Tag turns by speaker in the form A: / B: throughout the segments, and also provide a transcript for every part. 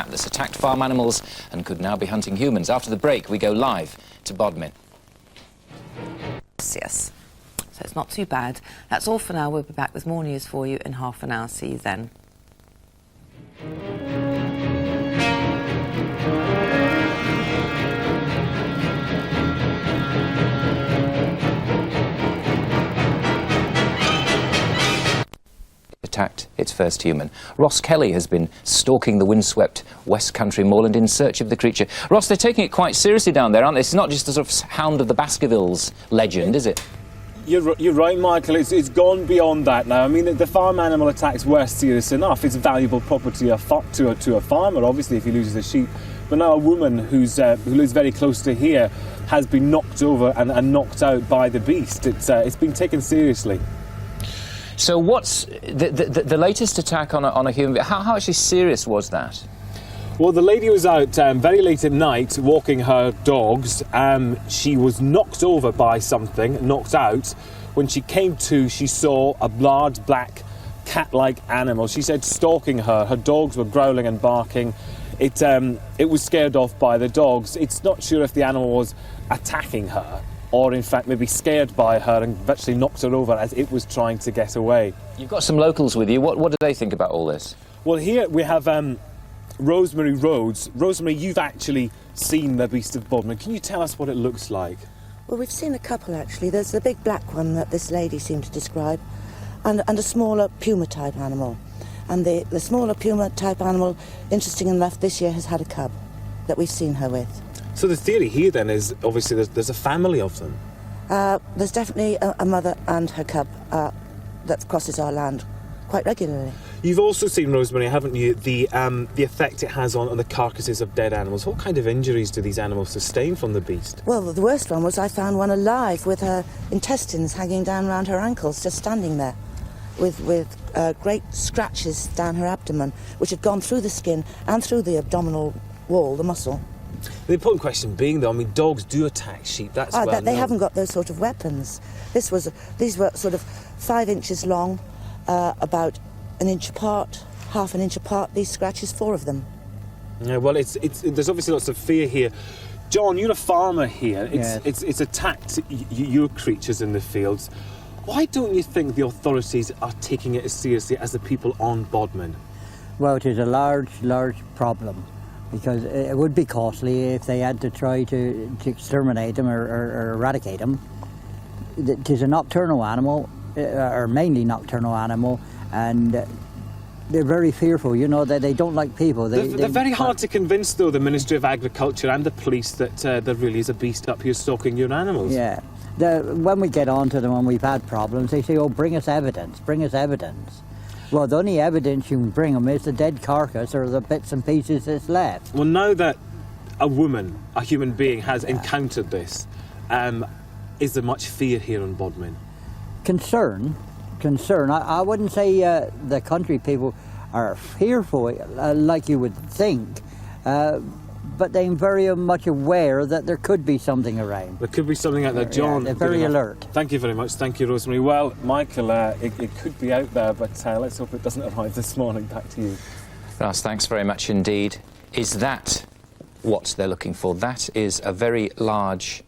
A: cat that's attacked farm animals and could now be hunting humans. After the break, we go live to Bodmin.
B: Yes. So it's not too bad. That's all for now. We'll be back with more news for you in half an hour. See you then.
A: Attacked its first human. Ross Kelly has been stalking the windswept West Country moorland in search of the creature. Ross, they're taking it quite seriously down there, aren't they? It's not just a sort of Hound of the Baskervilles legend, is it?
C: You're right, Michael. It's gone beyond that now. I mean, the farm animal attacks were serious enough. It's valuable property to a farmer, obviously, if he loses a sheep. But now a woman who lives very close to here has been knocked over and knocked out by the beast. It's been taken seriously.
A: So what's the latest attack on a human being? How actually serious was that?
C: Well, the lady was out very late at night walking her dogs. She was knocked over by something, knocked out. When she came to, she saw a large black cat-like animal. She said stalking her. Her dogs were growling and barking. It was scared off by the dogs. It's not sure if the animal was attacking her or in fact maybe scared by her and virtually knocked her over as it was trying to get away.
A: You've got some locals with you. What do they think about all this?
C: Well, here we have Rosemary Rhodes. Rosemary, you've actually seen the Beast of Bodmin. Can you tell us what it looks like?
D: Well, we've seen a couple actually. There's the big black one that this lady seemed to describe and a smaller puma-type animal. And the smaller puma-type animal, interesting enough, this year has had a cub that we've seen her with.
C: So the theory here then is, obviously, there's a family of them.
D: There's definitely a mother and her cub that crosses our land quite regularly.
C: You've also seen, Rosemary, haven't you, the effect it has on the carcasses of dead animals. What kind of injuries do these animals sustain from the beast?
D: Well, the worst one was I found one alive with her intestines hanging down around her ankles, just standing there, with great scratches down her abdomen, which had gone through the skin and through the abdominal wall, the muscle.
C: The important question being, though, I mean, dogs do attack sheep. That's well known.
D: They haven't got those sort of weapons. These were sort of 5 inches long, about an inch apart, half an inch apart. These scratches, 4 of them.
C: Yeah, well, there's obviously lots of fear here. John, you're a farmer here. It's attacked your creatures in the fields. Why don't you think the authorities are taking it as seriously as the people on Bodmin?
E: Well, it is a large problem, because it would be costly if they had to try to exterminate them or eradicate them. It is a nocturnal animal, or mainly nocturnal animal, and they're very fearful, you know, that they don't like people.
C: They're very hard to convince, though, the Ministry of Agriculture and the police that there really is a beast up here stalking your animals.
E: Yeah. When we get on to them, when we've had problems, they say, oh, bring us evidence, bring us evidence. Well, the only evidence you can bring them is the dead carcass or the bits and pieces that's left.
C: Well, now that a woman, a human being, has encountered this, is there much fear here on Bodmin?
E: Concern. I wouldn't say the country people are fearful like you would think, but they're very much aware that there could be something around.
C: There could be something out there, John.
E: They're very alert.
C: Thank you very much. Thank you, Rosemary. Well, Michael, it could be out there, but let's hope it doesn't arrive this morning. Back to you.
A: Ross, thanks very much indeed. Is that what they're looking for? That is a very large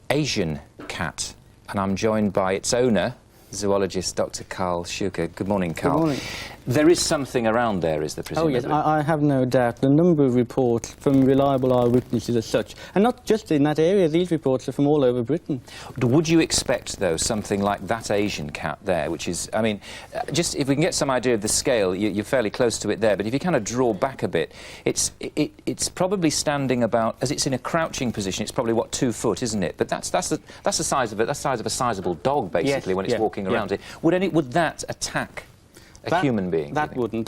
A: Asian cat, and I'm joined by its owner, zoologist Dr. Carl Schuker. Good morning, Carl.
F: Good morning.
A: There is something around there, is there, presumably?
F: Oh, yes, I have no doubt. The number of reports from reliable eyewitnesses as such, and not just in that area, these reports are from all over Britain.
A: Would you expect, though, something like that Asian cat there, which is, I mean, just if we can get some idea of the scale, you're fairly close to it there, but if you kind of draw back a bit, it's probably standing about, as it's in a crouching position, it's probably, what, 2 foot, isn't it? But that's the size of it, that's the size of a sizable dog, basically, when it's walking around it. Would that attack a human being?
F: That wouldn't.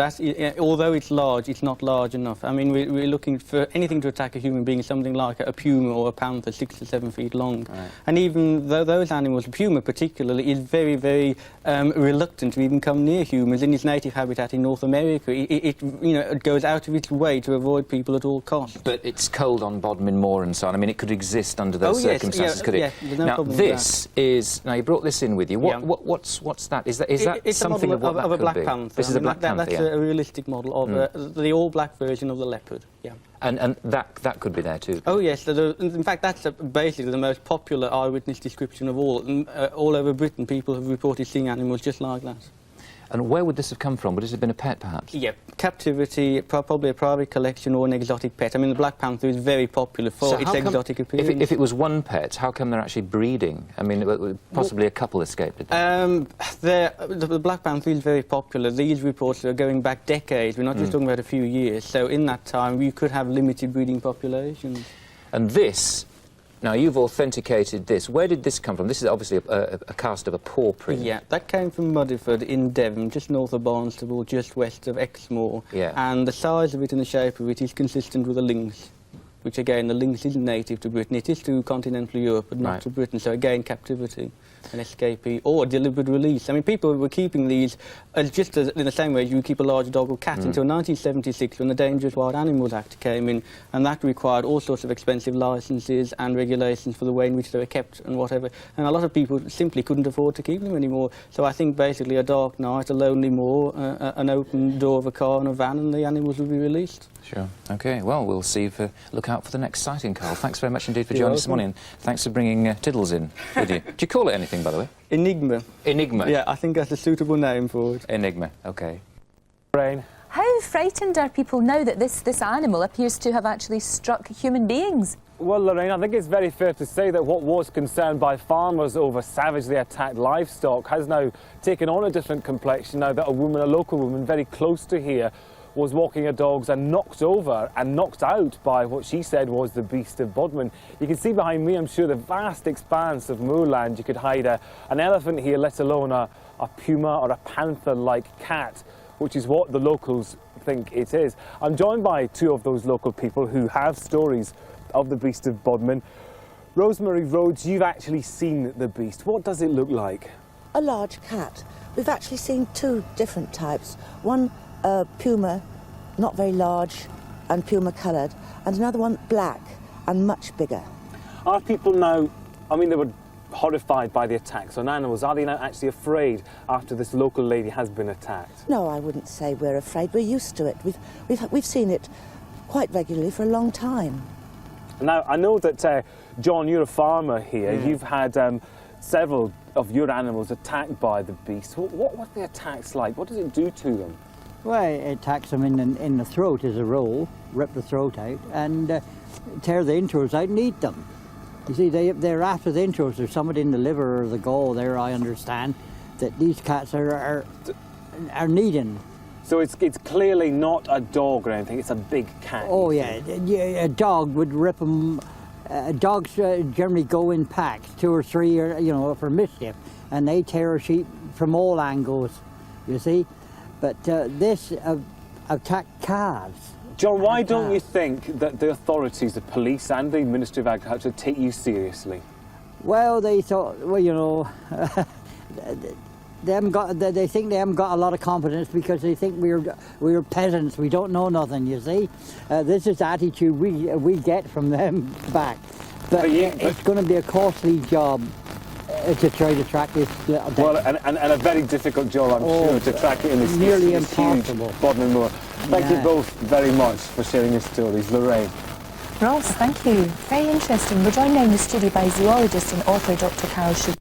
F: Although it's large, it's not large enough. I mean, we're looking for anything to attack a human being, something like a puma or a panther, 6 to 7 feet long. Right. And even though those animals, a puma particularly, is very, very reluctant to even come near humans in its native habitat in North America. It goes out of its way to avoid people at all costs.
A: But it's cold on Bodmin Moor and so on. I mean, it could exist under those circumstances, could it?
F: Yeah, there's no
A: now,
F: problem
A: this
F: with
A: is... Now, you brought this in with you. What's that? Is that
F: it's
A: something
F: a model
A: of what that
F: of a
A: could
F: black
A: be?
F: panther.
A: This is a black panther,
F: That's
A: yeah.
F: a realistic model of the all-black version of the leopard, yeah.
A: And that could be there too?
F: Oh, yes. In fact, that's basically the most popular eyewitness description of all. All over Britain, people have reported seeing animals just like that.
A: And where would this have come from? Would it have been a pet, perhaps?
F: Yeah, captivity, probably a private collection or an exotic pet. I mean, the black panther is very popular for its exotic appearance.
A: If it was one pet, how come they're actually breeding? I mean, possibly a couple escaped it.
F: The black panther is very popular. These reports are going back decades. We're not just talking about a few years. So in that time, we could have limited breeding populations.
A: And this... Now, you've authenticated this. Where did this come from? This is obviously a cast of a paw print.
F: Yeah, that came from Muddyford in Devon, just north of Barnstable, just west of Exmoor.
A: Yeah.
F: And the size of it and the shape of it is consistent with a lynx, which, again, the lynx isn't native to Britain. It is to continental Europe, but not to Britain. So, again, captivity, an escapee, or deliberate release. I mean, people were keeping these just as, in the same way as you keep a large dog or cat until 1976, when the Dangerous Wild Animals Act came in, and that required all sorts of expensive licences and regulations for the way in which they were kept and whatever. And a lot of people simply couldn't afford to keep them anymore. So I think basically a dark night, a lonely moor, an open door of a car and a van, and the animals would be released.
A: Sure. OK, well, we'll see look out for the next sighting, Carl. Thanks very much indeed for joining us this morning. Thanks for bringing Tiddles in with you. Do you call it anything, by the way?
F: Enigma.
A: Enigma?
F: Yeah, I think that's a suitable name for it.
A: Enigma, OK.
C: Brain.
G: How frightened are people now that this animal appears to have actually struck human beings?
C: Well, Lorraine, I think it's very fair to say that what was concerned by farmers over savagely attacked livestock has now taken on a different complexion now that a local woman very close to here, was walking her dogs and knocked over and knocked out by what she said was the beast of Bodmin. You can see behind me, I'm sure, the vast expanse of moorland. You could hide an elephant here, let alone a puma or a panther-like cat, which is what the locals think it is. I'm joined by two of those local people who have stories of the beast of Bodmin. Rosemary Rhodes, you've actually seen the beast. What does it look like?
D: A large cat. We've actually seen two different types. One puma, not very large and puma coloured, and another one black and much bigger.
C: Are people now, I mean, they were horrified by the attacks on animals. Are they now actually afraid after this local lady has been attacked?
D: No, I wouldn't say we're afraid. We're used to it. We've seen it quite regularly for a long time.
C: Now, I know that, John, you're a farmer here. You've had several of your animals attacked by the beast. What were the attacks like? What does it do to them?
E: Well, it attacks them in the throat as a rule, rip the throat out, and tear the intros out and eat them. You see, they're after the intros. There's something in the liver or the gall there, I understand, that these cats are needing.
C: So it's clearly not a dog or anything, it's a big cat.
E: Oh, yeah, a dog would rip them. Dogs generally go in packs, 2 or 3, you know, for mischief, and they tear a sheep from all angles, you see. But this attacked calves.
C: John, why don't you think that the authorities, the police and the Ministry of Agriculture take you seriously?
E: Well, they thought, well, you know, they think they haven't got a lot of confidence because they think we're peasants, we don't know nothing, you see. This is the attitude we get from them back. But it's going to be a costly job to try to track this little thing.
C: Well, and a very difficult job, I'm sure, to track it in this
E: nearly
C: huge
E: impossible.
C: Bodmin moor. Thank you both very much for sharing your stories. Lorraine.
G: Ross, thank you. Very interesting. We're joined now in the studio by zoologist and author Dr. Carol Shug.